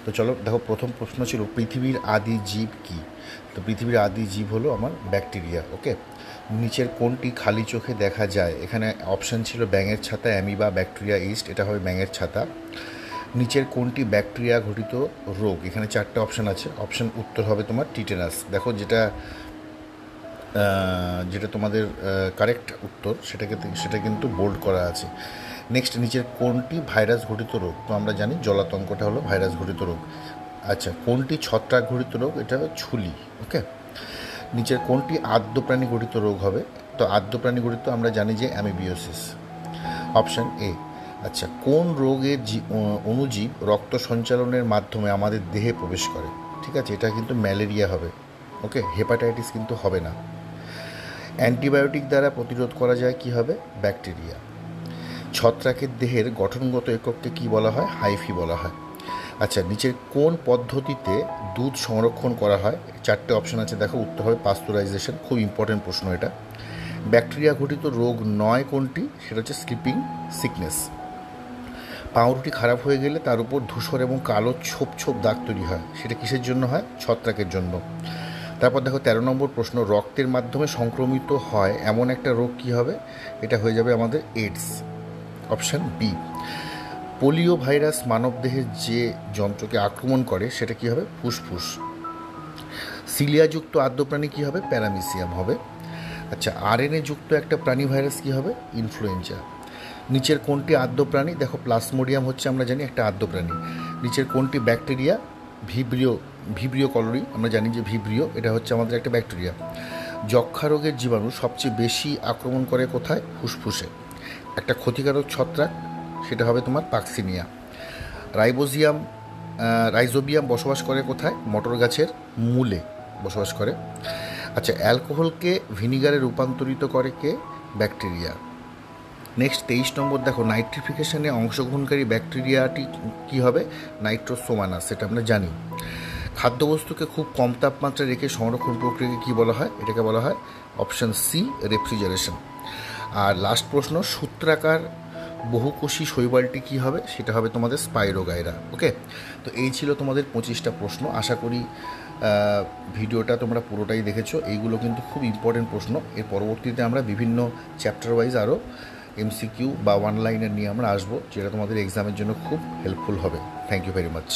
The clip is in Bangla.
তো চলো দেখো, প্রথম প্রশ্ন ছিল পৃথিবীর আদি জীব কী। তো পৃথিবীর আদি জীব হলো আমার ব্যাকটেরিয়া। ওকে, নিচের কোনটি খালি চোখে দেখা যায়? এখানে অপশান ছিল ব্যাঙের ছাতা, অ্যামিবা, ব্যাকটেরিয়া ইস্ট। এটা হবে ব্যাঙের ছাতা। নিচের কোনটি ব্যাকটেরিয়া ঘটিত রোগ? এখানে চারটে অপশান আছে। অপশান উত্তর হবে তোমার টিটেনাস। দেখো যেটা যেটা তোমাদের কারেক্ট উত্তর, সেটা কিন্তু বোল্ড করা আছে। নেক্সট, নিচের কোনটি ভাইরাস ঘটিত রোগ? তো আমরা জানি জলাতঙ্কটা হলো ভাইরাস ঘটিত রোগ। আচ্ছা, কোনটি ছত্রাক ঘটিত রোগ? এটা হবে ছুলি। ওকে, নিচের কোনটি আদ্য প্রাণী ঘটিত রোগ হবে? তো আদ্য প্রাণী ঘটিত আমরা জানি যে অ্যামিবিওসিস। Option A. আচ্ছা, কোন রোগের অণুজীব রক্ত সঞ্চালনের মাধ্যমে আমাদের দেহে প্রবেশ করে? ঠিক আছে, এটা কিন্তু ম্যালেরিয়া হবে। ওকে, হেপাটাইটিস কিন্তু হবে না। অ্যান্টিবায়োটিক দ্বারা প্রতিরোধ করা যায় কি হবে? ব্যাকটেরিয়া। ছত্রাকের দেহের গঠনগত একককে কি বলা হয়? হাইফি বলা হয়। আচ্ছা, নিচের কোন পদ্ধতিতে দুধ সংরক্ষণ করা হয়? চারটে অপশন আছে, দেখো উত্তর হবে পাস্তুরাইজেশন। খুব ইম্পর্টেন্ট প্রশ্ন এটা। ব্যাকটেরিয়া ঘটিত রোগ নয় কোনটি? সেটা হচ্ছে স্লিপিং সিকনেস। পাউরুটি খারাপ হয়ে গেলে তার উপর ধূসর এবং কালো ছোপ ছোপ দাগ তৈরি হয়, সেটা কিসের জন্য হয়? ছত্রাকের জন্য। তারপর দেখো 13 নম্বর প্রশ্ন, রক্তের মাধ্যমে সংক্রমিত হয় এমন একটা রোগ কী হবে? এটা হয়ে যাবে আমাদের AIDS. Option B. Polio virus মানবদেহের যে যন্ত্রকে আক্রমণ করে সেটা কী হবে? ফুসফুস। সিলিয়াযুক্ত আদ্য প্রাণী কী হবে? প্যারামিসিয়াম হবে। আচ্ছা, আরএনএ যুক্ত একটা প্রাণী ভাইরাস কী হবে? ইনফ্লুয়েঞ্জা। নিচের কোনটি আদ্য প্রাণী? দেখো প্লাজমোডিয়াম হচ্ছে আমরা জানি একটা আদ্য প্রাণী। নিচের কোনটি ব্যাকটেরিয়া? ভিব্রিও কলোরি, আমরা জানি যে ভিব্রিও, এটা হচ্ছে আমাদের একটা ব্যাকটেরিয়া। যক্ষা রোগের জীবাণু সবচেয়ে বেশি আক্রমণ করে কোথায়? ফুসফুসে। একটা ক্ষতিকারক ছত্রাক, সেটা হবে তোমার পাক্সিনিয়া। রাইজোবিয়াম বসবাস করে কোথায়? মটর গাছের মূলে বসবাস করে। আচ্ছা, অ্যালকোহলকে ভিনিগারে রূপান্তরিত করে কে? ব্যাকটেরিয়া। নেক্সট 23 নম্বর দেখো, নাইট্রিফিকেশনে অংশগ্রহণকারী ব্যাকটেরিয়াটি কী হবে? নাইট্রোসোমানাস, সেটা আমরা জানি। খাদ্যবস্তুকে খুব কম তাপমাত্রায় রেখে সংরক্ষণ প্রক্রিয়াকে কী বলা হয়? এটাকে বলা হয় অপশান সি, রেফ্রিজারেশন। আর লাস্ট প্রশ্ন, সূত্রাকার বহুকোষী শৈবালটি কী হবে? সেটা হবে তোমাদের স্পাইরোগাইরা। ওকে, তো এই ছিল তোমাদের 25টা প্রশ্ন। আশা করি ভিডিওটা তোমরা পুরোটাই দেখেছো। এইগুলো কিন্তু খুব ইম্পর্টেন্ট প্রশ্ন। এর পরবর্তীতে আমরা বিভিন্ন চ্যাপ্টার ওয়াইজ আরও এমসিকিউ বা ওয়ান লাইনার নিয়ে আমরা আসবো, যেটা তোমাদের এক্সামের জন্য খুব হেল্পফুল হবে। Thank you very much.